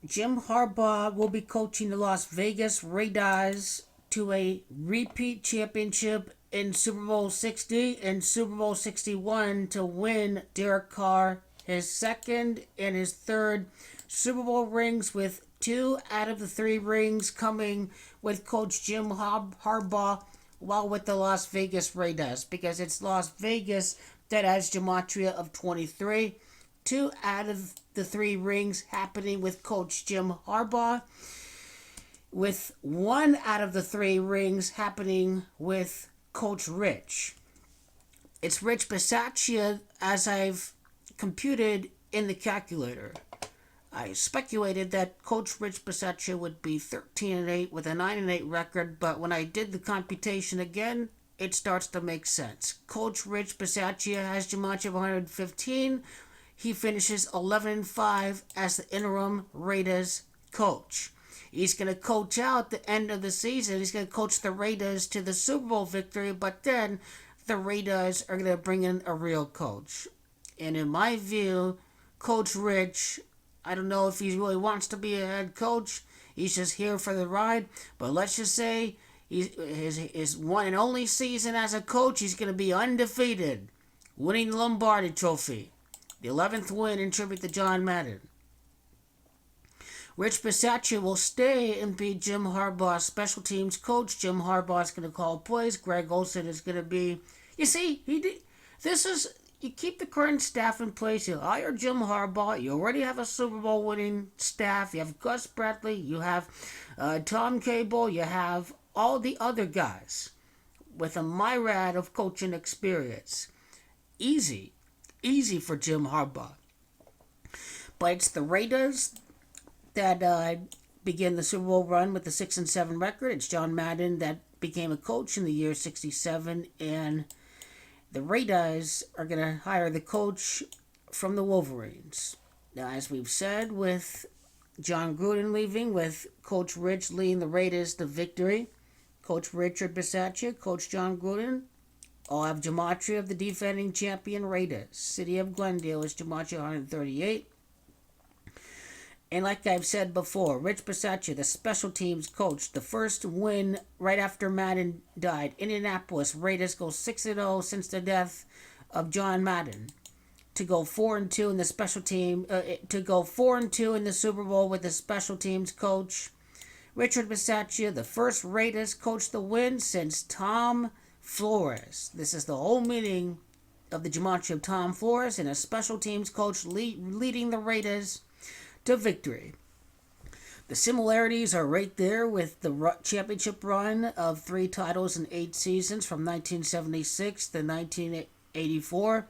Jim Harbaugh will be coaching the Las Vegas Raiders to a repeat championship in Super Bowl 60 and Super Bowl 61 to win Derek Carr his second and his third Super Bowl rings, with two out of the three rings coming with Coach Jim Harbaugh while with the Las Vegas Raiders, because it's Las Vegas that has gematria of 23. Two out of the three rings happening with Coach Jim Harbaugh, with one out of the three rings happening with Coach Rich. It's Rich Bisaccia, as I've computed in the calculator. I speculated that Coach Rich Bisaccia would be 13-8 with a 9-8 record, but when I did the computation again, it starts to make sense. Coach Rich Bisaccia has gematria of 115. He finishes 11-5 as the interim Raiders coach. He's going to coach out the end of the season. He's going to coach the Raiders to the Super Bowl victory, but then the Raiders are going to bring in a real coach. And in my view, Coach Rich, I don't know if he really wants to be a head coach. He's just here for the ride. But let's just say his one and only season as a coach, he's going to be undefeated, winning the Lombardi Trophy. The 11th win in tribute to John Madden. Rich Bisaccia will stay and be Jim Harbaugh's special teams coach. Jim Harbaugh is going to call plays. Greg Olsen is going to be... You see, this is... You keep the current staff in place. You hire Jim Harbaugh. You already have a Super Bowl winning staff. You have Gus Bradley. You have Tom Cable. You have all the other guys with a myriad of coaching experience. Easy for Jim Harbaugh. But it's the Raiders that began the Super Bowl run with the 6-7 record. It's John Madden that became a coach in the year 67, and the Raiders are going to hire the coach from the Wolverines. Now, as we've said, with John Gruden leaving, with Coach Rich leading the Raiders to victory, Coach Richard Bisaccia, Coach John Gruden, all have gematria of the defending champion Raiders. City of Glendale is gematria 138. And like I've said before, Rich Bisaccia, the special teams coach, the first win right after Madden died. Indianapolis Raiders go 6-0 since the death of John Madden. To go 4-2 in the special team, to go 4-2 in the Super Bowl with the special teams coach. Richard Bisaccia, the first Raiders coach to win since Tom Flores. This is the whole meaning of the gematria of Tom Flores, and a special teams coach leading the Raiders to victory. The similarities are right there with the championship run of 3 titles in 8 seasons from 1976 to 1984.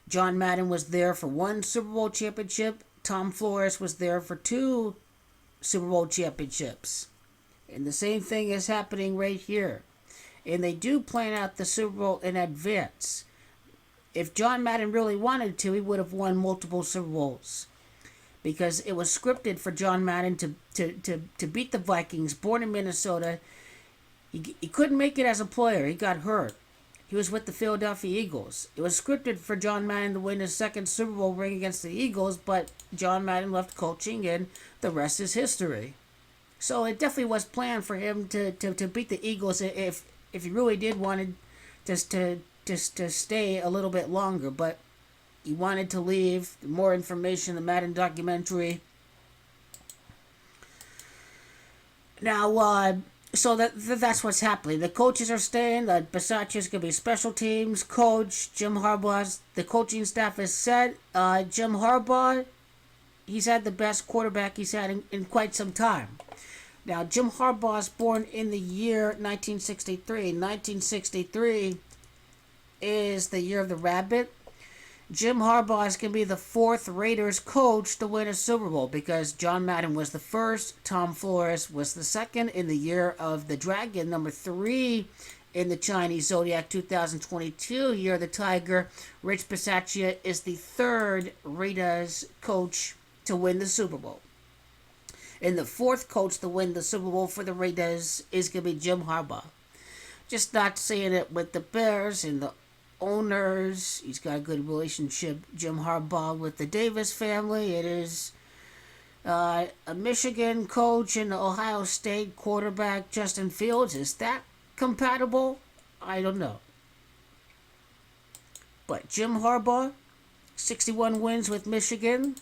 John Madden was there for 1 Super Bowl championship. Tom Flores was there for 2 Super Bowl championships. And the same thing is happening right here. And they do plan out the Super Bowl in advance. If John Madden really wanted to, he would have won multiple Super Bowls, because it was scripted for John Madden to beat the Vikings, born in Minnesota. He couldn't make it as a player. He got hurt. He was with the Philadelphia Eagles. It was scripted for John Madden to win his second Super Bowl ring against the Eagles, but John Madden left coaching, and the rest is history. So it definitely was planned for him to beat the Eagles if he really did wanted just to stay a little bit longer, but he wanted to leave. More information, the Madden documentary. Now, so that's what's happening. The coaches are staying. Bisaccia is going to be special teams coach. Jim Harbaugh's, the coaching staff is set. Jim Harbaugh, he's had the best quarterback he's had in quite some time. Now, Jim Harbaugh is born in the year 1963. 1963 is the year of the rabbit. Jim Harbaugh is going to be the 4th Raiders coach to win a Super Bowl, because John Madden was the first, Tom Flores was the second in the year of the dragon, number 3 in the Chinese Zodiac 2022, year of the tiger. Rich Bisaccia is the 3rd Raiders coach to win the Super Bowl. And the 4th coach to win the Super Bowl for the Raiders is going to be Jim Harbaugh. Just not seeing it with the Bears and the owners. He's got a good relationship, Jim Harbaugh, with the Davis family. It is A Michigan coach and Ohio State quarterback Justin Fields, is that compatible? I don't know. But Jim Harbaugh, 61 wins with Michigan.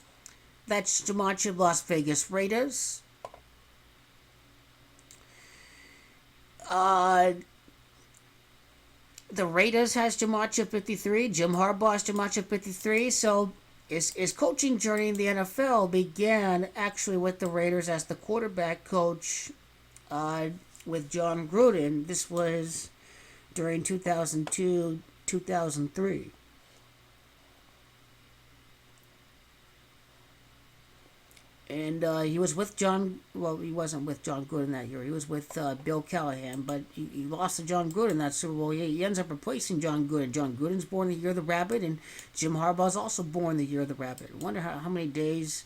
That's Jumanji Las Vegas Raiders. Uh, the Raiders has Jumanji 53. Jim Harbaugh's Jumanji 53. So his coaching journey in the NFL began actually with the Raiders as the quarterback coach with John Gruden. This was during 2002, 2003. And he was with John. Well, he wasn't with John Gruden that year. He was with Bill Callahan, but he lost to John Gruden that Super Bowl. He ends up replacing John Gruden. John Gruden's born the year of the rabbit, and Jim Harbaugh's also born the year of the rabbit. I wonder how many days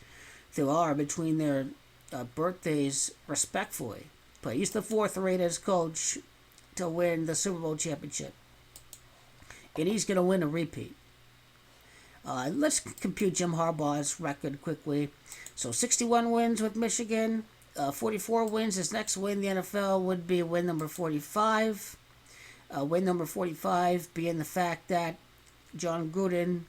there are between their birthdays, respectfully. But he's the fourth Raiders coach to win the Super Bowl championship, and he's going to win a repeat. Let's compute Jim Harbaugh's record quickly. So 61 wins with Michigan, 44 wins. His next win in the NFL would be win number 45. Win number 45 being the fact that John Gruden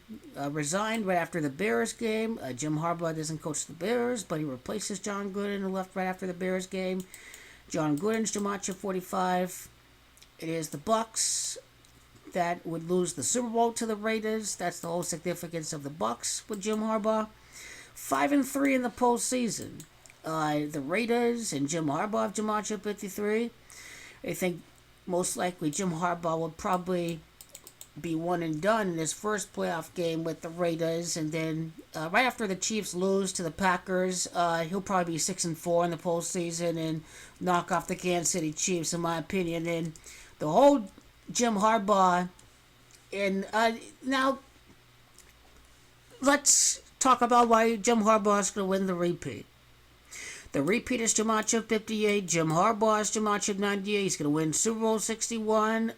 resigned right after the Bears game. Jim Harbaugh doesn't coach the Bears, but he replaces John Gruden who left right after the Bears game. John Gruden's Jumanji 45. It is the Bucks that would lose the Super Bowl to the Raiders. That's the whole significance of the Bucks with Jim Harbaugh. 5-3 in the postseason. The Raiders and Jim Harbaugh have Jumanji 53. I think most likely Jim Harbaugh will probably be one and done in his first playoff game with the Raiders, and then right after the Chiefs lose to the Packers, he'll probably be 6-4 in the postseason and knock off the Kansas City Chiefs, in my opinion. And the whole Jim Harbaugh, and now let's talk about why Jim Harbaugh is going to win the repeat. The repeat is Jumanji 58. Jim Harbaugh is Jumanji 98. He's going to win Super Bowl 61.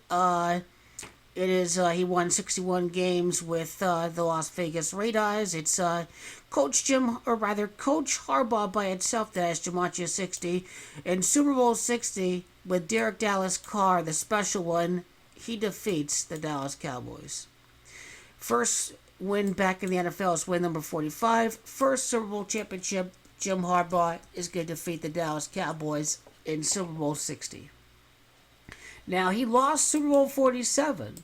It is he won 61 games with the Las Vegas Raiders. It's Coach Harbaugh by itself that has Jumanji 60, and Super Bowl 60 with Derek Dallas Carr, the special one. He defeats the Dallas Cowboys. First win back in the NFL is win number 45. First Super Bowl championship, Jim Harbaugh is going to defeat the Dallas Cowboys in Super Bowl 60. Now, he lost Super Bowl 47.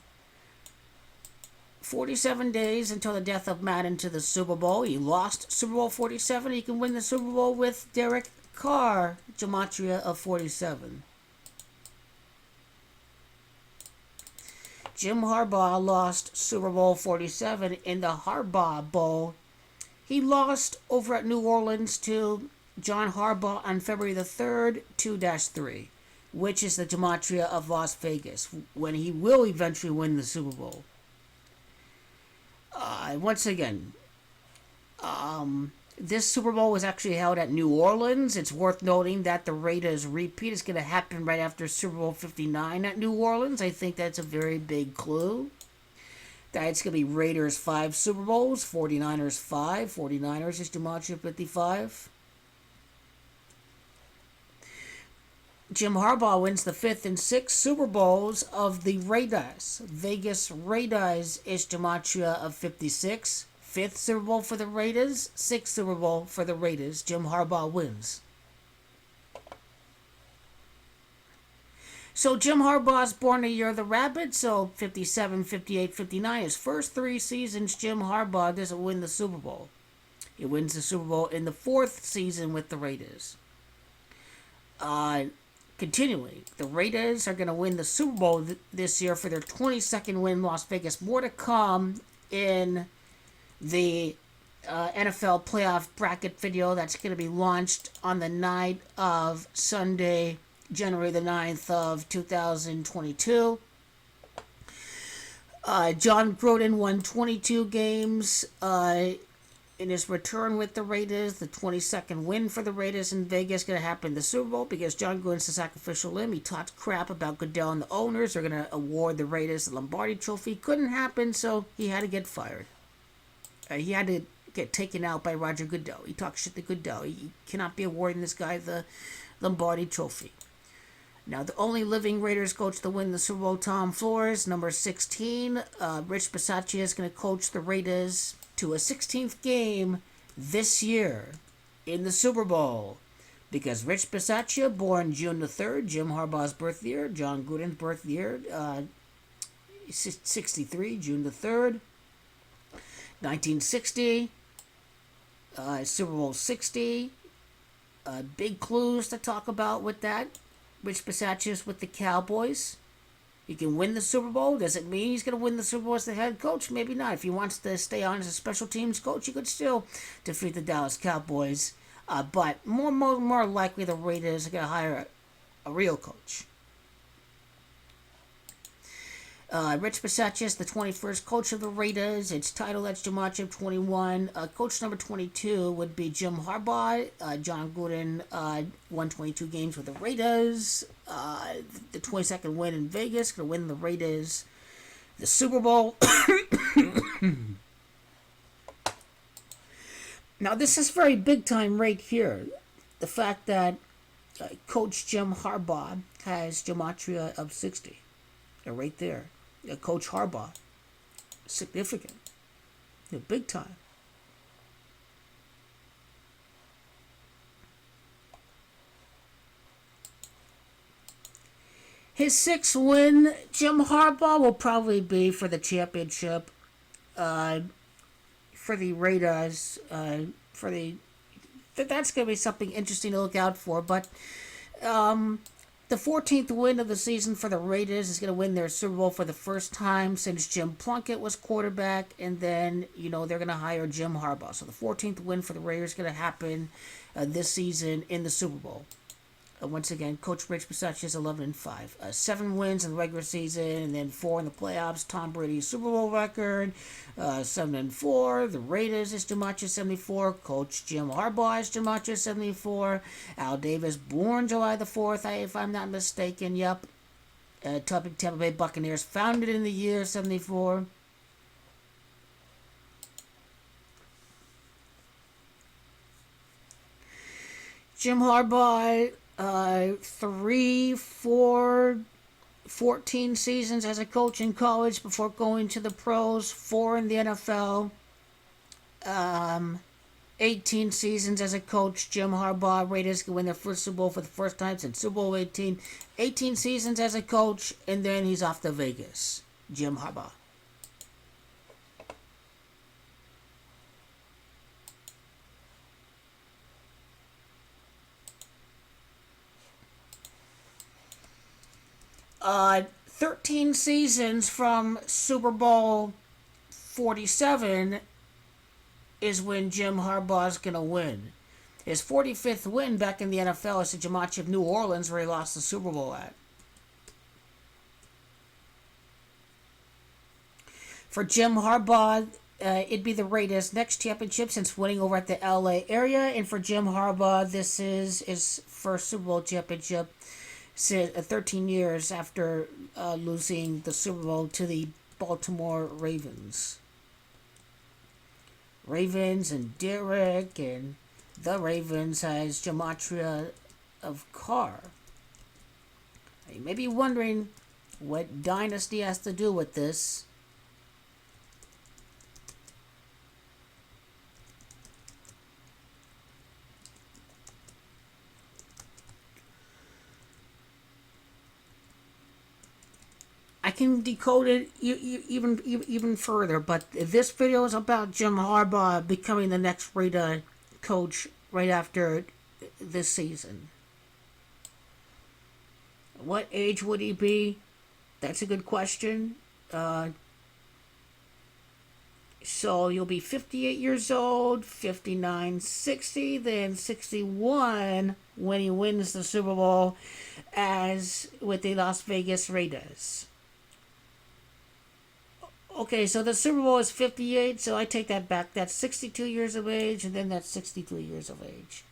47 days until the death of Madden to the Super Bowl. He lost Super Bowl 47. He can win the Super Bowl with Derek Carr, Gematria of 47. Jim Harbaugh lost Super Bowl 47 in the Harbaugh Bowl. He lost over at New Orleans to John Harbaugh on February the 3rd, 2-3, which is the Gematria of Las Vegas, when he will eventually win the Super Bowl. Once again, this Super Bowl was actually held at New Orleans. It's worth noting that the Raiders repeat is going to happen right after Super Bowl 59 at New Orleans. I think that's a very big clue. That it's going to be Raiders 5 Super Bowls, 49ers 5. 49ers is Jumanji 55. Jim Harbaugh wins the 5th and 6th Super Bowls of the Raiders. Vegas Raiders is Gematria of 56. 5th Super Bowl for the Raiders, 6th Super Bowl for the Raiders. Jim Harbaugh wins. So Jim Harbaugh's born the year of the rabbit, so 57, 58, 59. His first 3 seasons, Jim Harbaugh doesn't win the Super Bowl. He wins the Super Bowl in the 4th season with the Raiders. Continuing, the Raiders are going to win the Super Bowl this year for their 22nd win in Las Vegas. More to come in the NFL playoff bracket video that's going to be launched on the night of Sunday, January the 9th of 2022. John Gruden won 22 games in his return with the Raiders. The 22nd win for the Raiders in Vegas going to happen in the Super Bowl because John Gruden's the sacrificial limb. He talked crap about Goodell and the owners. They're going to award the Raiders the Lombardi Trophy. Couldn't happen, so he had to get fired. He had to get taken out by Roger Goodell. He talks shit to Goodell. He cannot be awarding this guy the Lombardi Trophy. Now, the only living Raiders coach to win the Super Bowl, Tom Flores, number 16. Rich Bisaccia is going to coach the Raiders to a 16th game this year in the Super Bowl. Because Rich Bisaccia, born June the 3rd, Jim Harbaugh's birth year, John Gruden's birth year, 63, June the 3rd, 1960, Super Bowl 60. Big clues to talk about with that. Rich Bisaccia's with the Cowboys. He can win the Super Bowl. Does it mean he's going to win the Super Bowl as the head coach? Maybe not. If he wants to stay on as a special teams coach, he could still defeat the Dallas Cowboys. But more likely the Raiders are going to hire a real coach. Rich Bisaccia is the 21st coach of the Raiders. Its title, that's Gematria 21. Coach number 22 would be Jim Harbaugh. John Gruden won 22 games with the Raiders. The 22nd win in Vegas, going to win the Raiders the Super Bowl. Now, this is very big time right here. The fact that Coach Jim Harbaugh has Gematria of 60. Right there. Coach Harbaugh. Significant. Big time. His 6th win, Jim Harbaugh, will probably be for the championship. For the Raiders. That's going to be something interesting to look out for. But the 14th win of the season for the Raiders is going to win their Super Bowl for the first time since Jim Plunkett was quarterback. And then, they're going to hire Jim Harbaugh. So the 14th win for the Raiders is going to happen this season in the Super Bowl. Once again, Coach Rich Bisaccia is 11-5. 7 wins in the regular season and then 4 in the playoffs. Tom Brady's Super Bowl record. 7-4. The Raiders is Gematria 74. Coach Jim Harbaugh is Gematria 74. Al Davis, born July the 4th, if I'm not mistaken. Yep. Tampa Bay Buccaneers, founded in the year 74. Jim Harbaugh, 3, 4, 14 seasons as a coach in college before going to the pros, 4 in the NFL, 18 seasons as a coach. Jim Harbaugh, Raiders can win their first Super Bowl for the first time since Super Bowl 18. 18 seasons as a coach, and then he's off to Vegas. Jim Harbaugh. Uh, 13 seasons from Super Bowl 47 is when Jim Harbaugh's going to win. His 45th win back in the NFL is the Gematria of New Orleans, where he lost the Super Bowl at. For Jim Harbaugh, it'd be the Raiders' next championship since winning over at the LA area. And for Jim Harbaugh, this is his first Super Bowl championship 13 years after losing the Super Bowl to the Baltimore Ravens. Ravens and Derek and the Ravens has Gematria of Carr. You may be wondering what dynasty has to do with this. I can decode it even further, but this video is about Jim Harbaugh becoming the next Raider coach right after this season. What age would he be? That's a good question. So you'll be 58 years old, 59, 60, then 61 when he wins the Super Bowl as with the Las Vegas Raiders. Okay, so the Super Bowl is 58, so I take that back. That's 62 years of age, and then that's 63 years of age.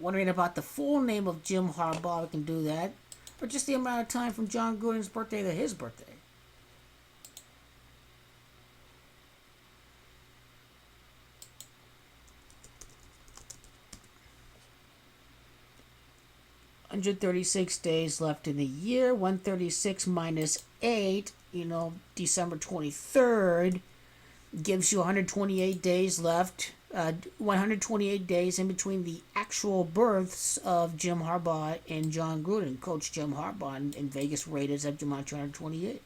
Wondering about the full name of Jim Harbaugh, we can do that. or just the amount of time from John Gruden's birthday to his birthday? $136 left in the year. 136 minus 8, December 23rd, gives you 128 days left. 128 days in between the actual births of Jim Harbaugh and John Gruden. Coach Jim Harbaugh in Vegas Raiders up to 128.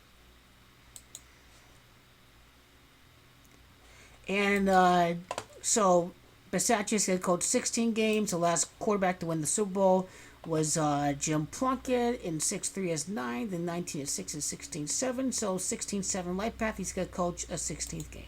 And so Bisaccia had coached 16 games. The last quarterback to win the Super Bowl was Jim Plunkett in 6-3 as 9th, and 19-6 as 16-7. So 16-7 life path. He's going to coach a 16th game.